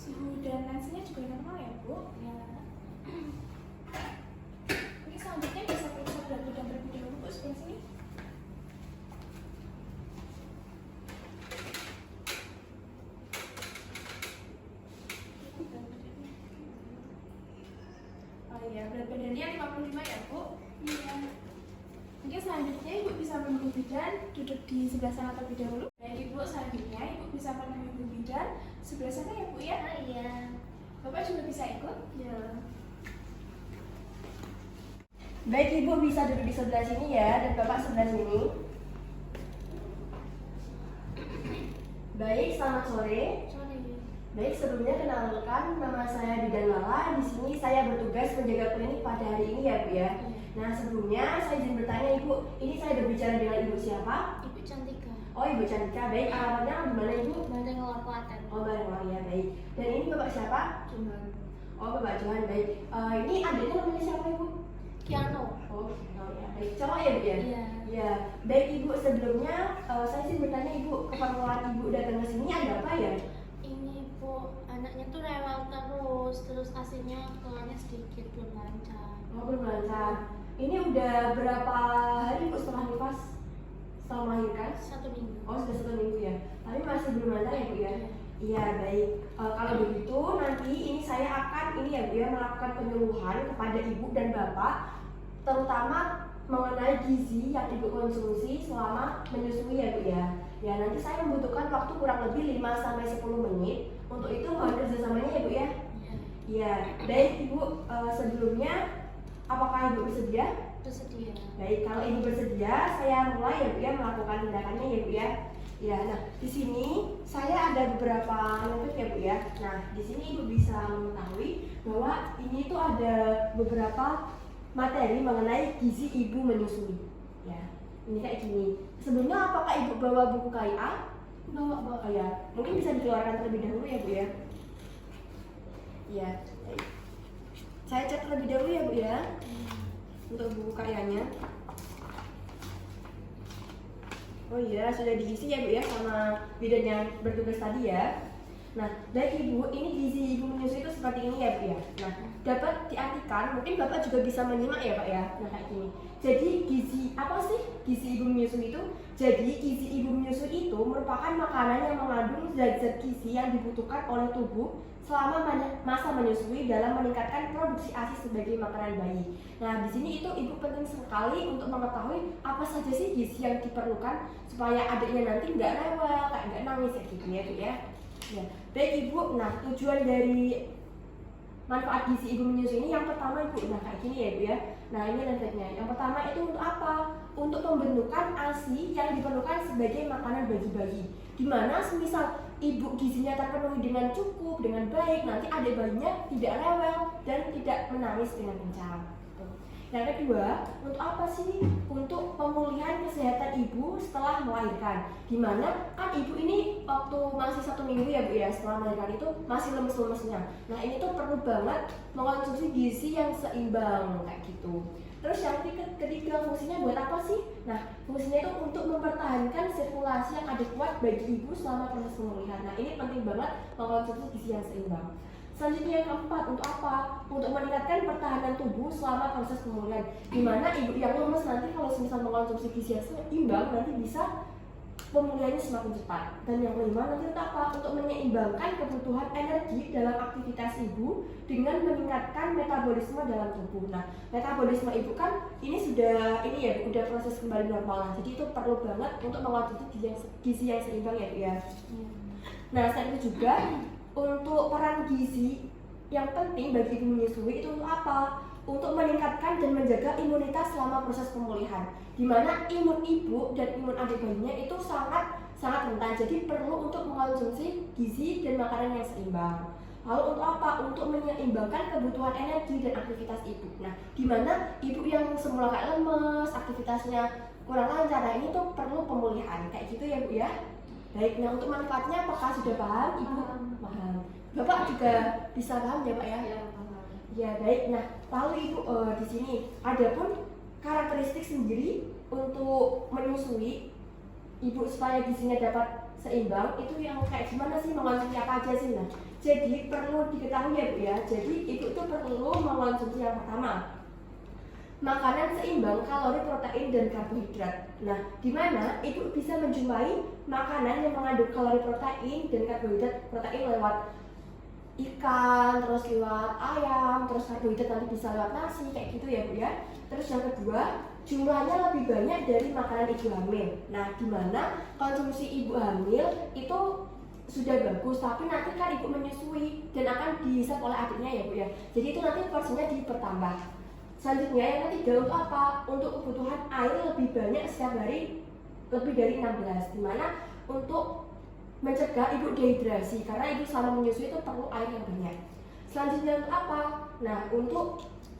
Suhu dan nasinya juga normal ya, Bu? Ya. Oke, selanjutnya bisa periksa berat badan terlebih dahulu, Bu, sebelah sini. Oh iya, berat badannya 55 ya, Bu? Iya. Oke, selanjutnya Ibu bisa menunggu bidan, duduk di sebelah sana terlebih dahulu. Dan Ibu selanjutnya Ibu bisa menunggu bidan sebelah sana ya, Bu ya? Iya. Bapak juga bisa ikut? Ya. Baik, Ibu bisa duduk di sebelah sini ya, dan Bapak sebelah sini. Baik, selamat sore. Sorry. Baik, sebelumnya kenalkan, nama saya Bidan Lala. Di sini saya bertugas menjaga klinik pada hari ini ya, Bu ya. Nah, sebelumnya saya izin bertanya, Ibu, ini saya berbicara dengan Ibu siapa? Ibu Cantika. Oh, Ibu Cantika. Baik, alamatnya di mana, Ibu? Bandeng Klaten. Oh, Bareng ya, baik. Dan ini Bapak siapa? Cuman. Oh, Bapak Johan, baik. Ini adiknya namanya siapa, Ibu? Kiano. Oh, ya, baik. Cowok ya, Bu ya? Iya. Ya, baik Ibu, sebelumnya saya sih bertanya Ibu, keperluan Ibu datang ke sini ada apa ya? Ini Bu, anaknya tuh rewel terus asinya keluarnya sedikit belum lancar. Oh, belum lancar. Ini udah berapa hari Bu setelah nifas? Setelah melahirkan? 1 minggu. Oh, sudah 1 minggu ya. Tapi masih belum lancar ya Bu ya? Iya, baik. Kalau begitu nanti ini saya akan ya Bu ya, melakukan penyuluhan kepada Ibu dan Bapak, terutama mengenai gizi yang Ibu konsumsi selama menyusui ya Bu ya. Ya, nanti saya membutuhkan waktu kurang lebih 5-10 menit. Untuk itu mohon kerjasamanya ya Bu ya. Iya. Ya, baik Ibu, sebelumnya apakah Ibu bersedia? Bersedia. Baik, kalau Ibu bersedia, saya mulai ya Bu ya melakukan tindakannya ya Bu ya. Ya, nah di sini saya ada beberapa notif ya Bu ya. Nah, di sini Ibu bisa mengetahui bahwa ini tuh ada beberapa materi mengenai gizi Ibu menyusui. Ya, ini kayak gini. Sebelumnya apakah Ibu bawa buku KIA? Bawa KIA. Mungkin bisa dikeluarkan terlebih dahulu ya Bu ya. Ya, baik. Saya cek terlebih dahulu ya Bu ya. Untuk buku KIA-nya. Oh iya, sudah diisi ya Bu ya sama bidan yang bertugas tadi ya. Nah, baik Ibu, ini gizi Ibu menyusui itu seperti ini ya Bu ya. Nah, dapat diartikan, mungkin Bapak juga bisa menyimak ya Pak ya. Nah, kayak gini. Jadi gizi, apa sih gizi Ibu menyusui itu? Jadi gizi Ibu menyusui itu merupakan makanan yang mengandung zat-zat gizi yang dibutuhkan oleh tubuh selama masa menyusui dalam meningkatkan produksi ASI sebagai makanan bayi. Nah, di sini itu Ibu penting sekali untuk mengetahui apa saja sih gizi yang diperlukan supaya adiknya nanti nggak rewel, kayak nggak nangis kayak gitu ya Bu ya. Ya, baik Ibu. Nah, tujuan dari manfaat gizi Ibu menyusui ini yang pertama Ibu, nah kayak gini ya Bu ya. Nah, ini efeknya. Yang pertama itu untuk apa? Untuk pembentukan ASI yang diperlukan sebagai makanan bagi bayi. Dimana semisal Ibu gizinya terpenuhi dengan cukup, dengan baik, nanti adik bayinya tidak rewel dan tidak menangis dengan kencang. Yang kedua, untuk apa sih? Untuk pemulihan kesehatan ibu setelah melahirkan. Dimana kan ibu ini waktu masih 1 minggu ya Bu ya, setelah melahirkan itu masih lemes-lemesnya. Nah, ini tuh perlu banget mengonsumsi gizi yang seimbang kayak gitu. Terus yang ketiga fungsinya buat apa sih? Nah, fungsinya itu untuk mempertahankan sirkulasi yang adekuat bagi ibu selama proses pemulihan. Nah, ini penting banget mengonsumsi gizi yang seimbang. Selanjutnya yang keempat, untuk apa? Untuk meningkatkan pertahanan tubuh selama proses pemulihan. Dimana ibu yang lemes nanti kalau misal mengonsumsi gizi yang seimbang nanti bisa pemulihannya semakin cepat. Dan yang kelima nanti untuk apa? Untuk menyeimbangkan kebutuhan energi dalam aktivitas ibu dengan meningkatkan metabolisme dalam tubuh. Nah, metabolisme ibu kan ini sudah udah proses kembali normal lah. Jadi itu perlu banget untuk mengonsumsi gizi yang seimbang ya Bu ya. Nah, selain itu juga untuk peran gizi yang penting bagi ibu menyusui itu untuk apa? Untuk meningkatkan dan menjaga imunitas selama proses pemulihan. Di mana imun ibu dan imun adik bayinya itu sangat rentan. Jadi perlu untuk mengonsumsi gizi dan makanan yang seimbang. Lalu untuk apa? Untuk menyeimbangkan kebutuhan energi dan aktivitas ibu. Nah, di mana ibu yang semula kayak lemes, aktivitasnya kurang lancar, nah ini tuh perlu pemulihan. Kayak gitu ya Bu ya. Baik, nah untuk manfaatnya apakah sudah paham Ibu? Paham. Bapak juga bisa paham ya Pak ya? Ya baik. Nah lalu Ibu di sini ada pun karakteristik sendiri untuk menyusui Ibu supaya gizinya dapat seimbang. Itu yang kayak gimana sih, mengonsumsi apa aja sih? Nah jadi perlu diketahui ya Bu ya. Jadi Ibu itu perlu mengonsumsi yang pertama, makanan seimbang kalori, protein, dan karbohidrat. Nah, di mana ibu bisa menjumpai makanan yang mengandung kalori, protein, dan karbohidrat. Protein lewat ikan, terus lewat ayam, terus karbohidrat nanti bisa lewat nasi, kayak gitu ya Bu ya. Terus yang kedua, jumlahnya lebih banyak dari makanan ibu hamil. Nah, di mana konsumsi ibu hamil itu sudah bagus, tapi nanti kan ibu menyusui dan akan dihisap oleh adiknya ya Bu ya. Jadi itu nanti porsinya dipertambah. Selanjutnya yang ketiga untuk apa? Untuk kebutuhan air lebih banyak setiap hari, lebih dari 16, dimana untuk mencegah ibu dehidrasi, karena ibu selama menyusui itu perlu air yang banyak. Selanjutnya untuk apa? Nah untuk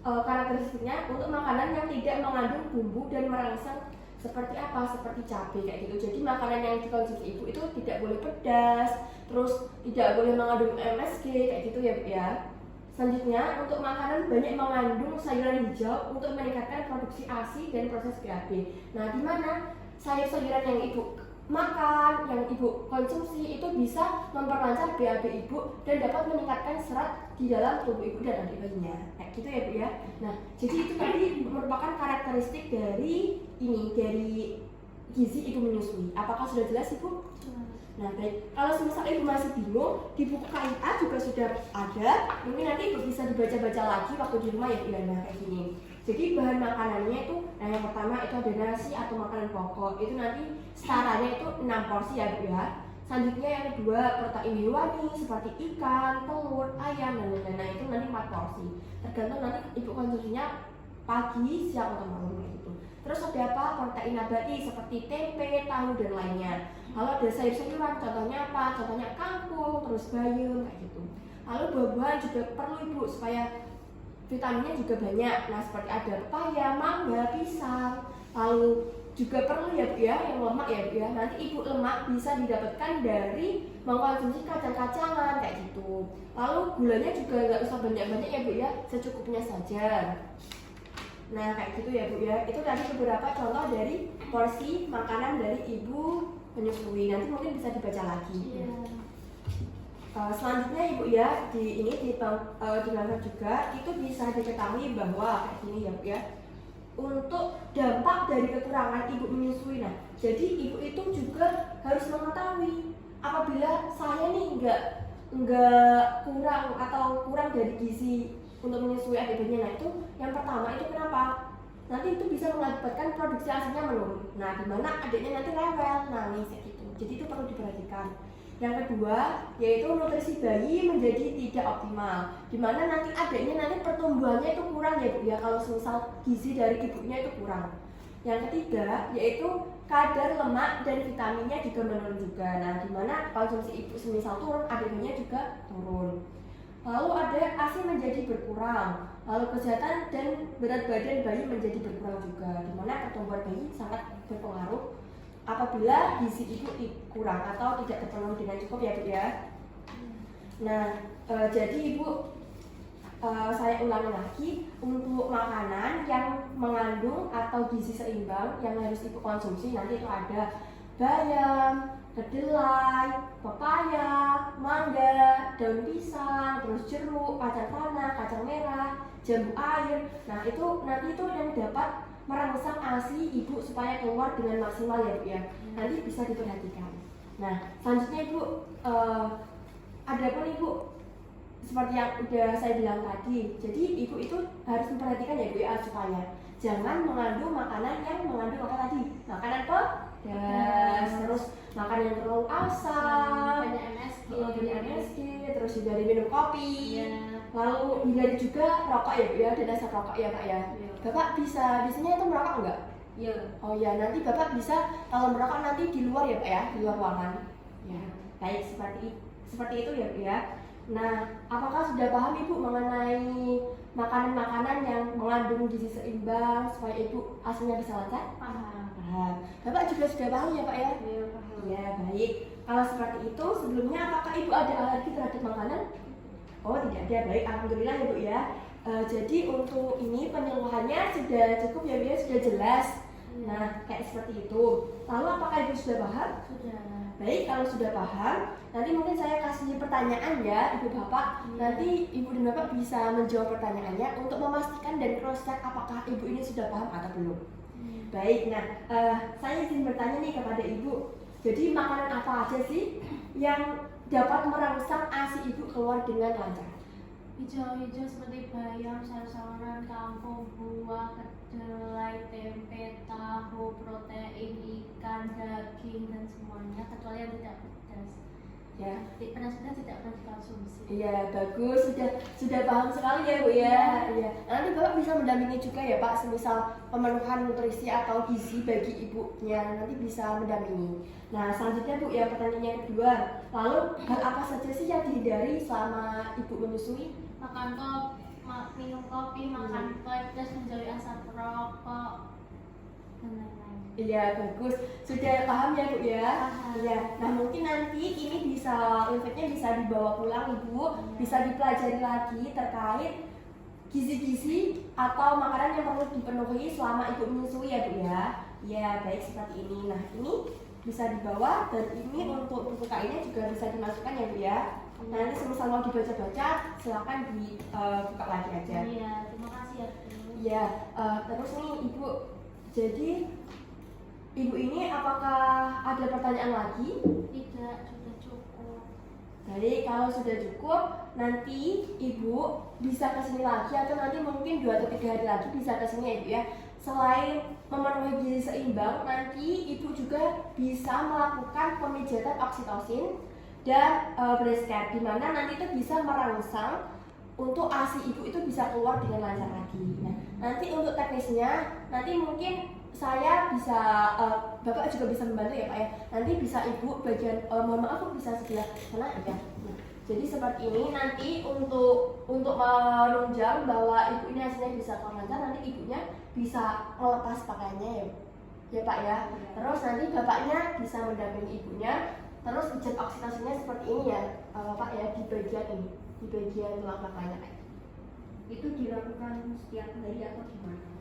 karakteristiknya, untuk makanan yang tidak mengandung bumbu dan merangsang seperti apa? Seperti cabai kayak gitu. Jadi makanan yang dikonsumsi ibu itu tidak boleh pedas, terus tidak boleh mengandung MSG kayak gitu ya Bu ya. Selanjutnya, untuk makanan banyak mengandung sayuran hijau untuk meningkatkan produksi ASI dan proses BAB. Nah, di mana sayur-sayuran yang ibu makan, yang ibu konsumsi itu bisa memperlancar BAB ibu dan dapat meningkatkan serat di dalam tubuh ibu dan adik bayinya. Kayak gitu ya Bu ya. Nah, jadi itu tadi merupakan karakteristik dari gizi ibu menyusui. Apakah sudah jelas Ibu? Nah baik, kalau misalnya ibu masih bingung, di buku KIA juga sudah ada. Mungkin nanti ibu bisa dibaca-baca lagi waktu di rumah ya Bu. Nah kayak gini. Jadi bahan makanannya itu, nah yang pertama itu ada nasi atau makanan pokok. Itu nanti setaranya itu 6 porsi ya Bu ya. Selanjutnya yang kedua protein hewani seperti ikan, telur, ayam, dan lain-lain. Nah itu nanti 4 porsi. Tergantung nanti ibu konsumsinya pagi, siang, atau malam gitu. Terus ada apa? Protein nabati seperti tempe, tahu, dan lainnya. Lalu ada sayur-sayuran, contohnya apa? Contohnya kangkung, terus bayam, kayak gitu. Lalu buah-buahan juga perlu ibu supaya vitaminnya juga banyak. Nah seperti ada pepaya, mangga, pisang. Lalu juga perlu ya Bu ya, yang lemak ya Bu ya. Nanti ibu lemak bisa didapatkan dari mengkonsumsi kacang-kacangan kayak gitu. Lalu gulanya juga nggak usah banyak-banyak ya Bu ya, secukupnya saja. Nah kayak gitu ya Bu ya. Itu tadi beberapa contoh dari porsi makanan dari ibu menyusui. Nanti mungkin bisa dibaca lagi. Selanjutnya Ibu ya, di gambar juga itu bisa diketahui bahwa kayak gini ya Bu ya. Untuk dampak dari kekurangan ibu menyusui. Nah, jadi ibu itu juga harus mengetahui apabila saya nih nggak kurang atau kurang dari gizi untuk menyusui adik bayinya. Nah itu yang pertama itu kenapa? Nanti itu bisa mengakibatkan produksi ASINya menurun. Nah, di mana adiknya nanti rewel, nangis kayak gitu. Jadi itu perlu diperhatikan. Yang kedua, yaitu nutrisi bayi menjadi tidak optimal. Di mana nanti adiknya nanti pertumbuhannya itu kurang ya Bu ya, kalau semisal gizi dari ibunya itu kurang. Yang ketiga, yaitu kadar lemak dan vitaminnya juga menurun juga. Nah, di mana konsumsi ibu semisal turun, adiknya juga turun. Lalu ada ASI menjadi berkurang, lalu kesehatan dan berat badan bayi menjadi berkurang juga, di mana pertumbuhan bayi sangat berpengaruh apabila gizi ibu kurang atau tidak terpenuhi dengan cukup ya Bu ya. Nah jadi Ibu saya ulangi lagi, untuk makanan yang mengandung atau gizi seimbang yang harus ibu konsumsi nanti itu ada bayam, kedelai, pepaya, mangga, daun pisang, terus jeruk, kacang tanah, kacang merah, jambu air. Nah itu nanti itu yang dapat merangsang ASI ibu supaya keluar dengan maksimal ya Bu ya. Nanti bisa diperhatikan. Nah selanjutnya Ibu ada pun Ibu seperti yang udah saya bilang tadi. Jadi ibu itu harus memperhatikan ya Bu ya, supaya jangan mengandung makanan yang mengandung apa tadi? Makanan pedas, terus makan yang terlalu asam, banyak MSG, banyak MSG, terus hindari minum kopi, lalu hindari juga rokok ya Bu ya, dan asap rokok ya Pak ya. Bapak biasanya itu merokok enggak? Iya. Oh ya, nanti Bapak bisa kalau merokok nanti di luar ya Pak ya, di luar ruangan. Ya, baik seperti itu ya Bu ya. Nah, apakah sudah paham Ibu mengenai makanan-makanan yang mengandung gizi seimbang supaya Ibu hasilnya bisa lancar? Paham. Paham. Bapak juga sudah paham ya Pak ya? Iya, paham. Ya, baik. Kalau seperti itu, sebelumnya apakah Ibu ada alergi terhadap makanan? Oh, tidak ada. Baik, alhamdulillah ya Bu ya. Jadi untuk ini penyuluhannya sudah cukup ya Bu ya, sudah jelas. Nah, kayak seperti itu. Lalu apakah Ibu sudah paham? Sudah. Baik, kalau sudah paham, nanti mungkin saya kasih pertanyaan ya Ibu Bapak. Nanti Ibu dan Bapak bisa menjawab pertanyaannya untuk memastikan dan cross check apakah Ibu ini sudah paham atau belum. Baik, nah saya izin bertanya nih kepada Ibu. Jadi makanan apa aja sih yang dapat merangsang ASI Ibu keluar dengan lancar? Hijau-hijau seperti bayam, sayur-sayuran, kangkung, buah, kedelai, tempe, tahu, protein, ikan, daging, dan semuanya kecuali yang tidak pedas. Ya, Pedas-pedas tidak pernah dikonsumsi. iya bagus, sudah paham sekali ya Bu ya. Iya. Nanti Bapak bisa mendampingi juga ya Pak, semisal pemenuhan nutrisi atau gizi bagi ibunya nanti bisa mendampingi. Nah selanjutnya Bu ya, pertanyaan yang kedua. Lalu hal apa saja sih yang dihindari selama Ibu menyusui? Makan minum kopi, makan pedas, menjauhi asap rokok, dan lain-lain. Iya bagus, sudah paham ya Bu ya? Paham. Iya. Nah mungkin nanti ini bisa infeknya bisa dibawa pulang Ibu, bisa dipelajari lagi terkait gizi-gizi atau makanan yang perlu dipenuhi selama Ibu menyusui ya Bu ya. Ya baik seperti ini. Nah ini bisa dibawa dan ini untuk buku kainnya juga bisa dimasukkan ya Bu ya. Nanti semisal mau dibaca-baca silakan dibuka lagi aja. Iya, terima kasih ya Bu. Ya, terus nih Ibu, jadi Ibu ini apakah ada pertanyaan lagi? Tidak, sudah cukup. Jadi kalau sudah cukup, nanti Ibu bisa kesini lagi atau nanti mungkin 2 atau 3 hari lagi bisa kesini ya Ibu ya. Selain memenuhi gizi seimbang, nanti Ibu juga bisa melakukan pemijatan oksitosin dan breast care, di mana nanti itu bisa merangsang untuk ASI Ibu itu bisa keluar dengan lancar lagi. Nah, nanti untuk teknisnya, nanti mungkin saya bisa, Bapak juga bisa membantu ya Pak ya. Nanti bisa Ibu bagian, mohon maaf aku bisa sebelah sana ya. Nah, jadi seperti ini nanti untuk menunjang bahwa Ibu ini hasilnya bisa keluar lancar, nanti Ibunya bisa melepas pakaiannya ya Pak ya. Terus nanti Bapaknya bisa mendampingi Ibunya. Terus ujian oksitosinnya seperti ini ya Pak ya, di bagian ini, di bagian tulang belakangnya kayak. Itu dilakukan setiap hari atau gimana?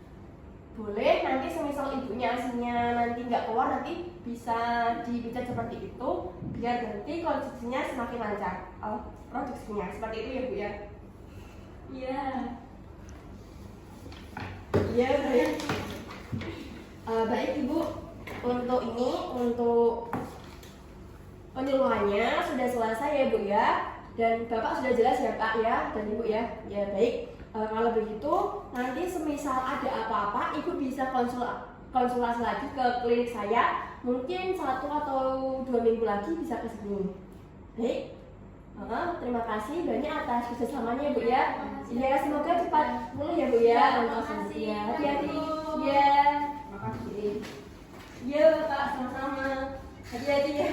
Boleh, nanti semisal ibunya hasilnya nanti nggak keluar, nanti bisa dipijat seperti itu biar nanti konsumsinya semakin lancar. Produksinya seperti itu ya Bu ya. Iya. Iya baik. Baik Ibu, untuk penyuluhannya sudah selesai ya Bu ya, dan Bapak sudah jelas ya Pak ya, dan Ibu ya. Ya baik, kalau begitu nanti semisal ada apa-apa Ibu bisa konsultasi lagi ke klinik saya, mungkin 1 atau 2 minggu lagi bisa ke sini. Baik, terima kasih banyak atas kerjasamanya Bu ya. Ya semoga cepat pulih ya Bu ya. Makasih. Hati-hati. Ya. Makasih. Ya Pak, sama-sama. Hati-hati ya.